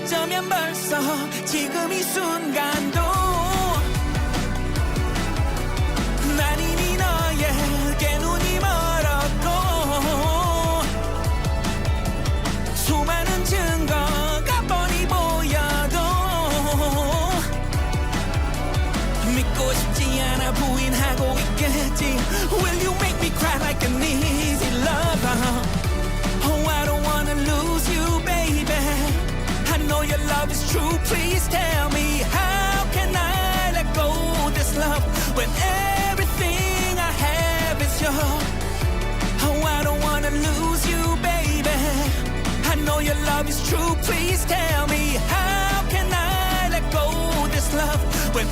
어쩌면 벌써 지금 이 순간도 난 이미 너에게 눈이 멀었고 수많은 증거가 뻔히 보여도 믿고 싶지 않아 부인하고 있겠지. Will you make me cry like an easy lover? Oh, I don't wanna lose you, baby. I know your love is true. Please tell me, how can I let go of this love when everything I have is yours? Oh, I don't wanna lose you, baby. I know your love is true. Please tell me, how can I let go of this love when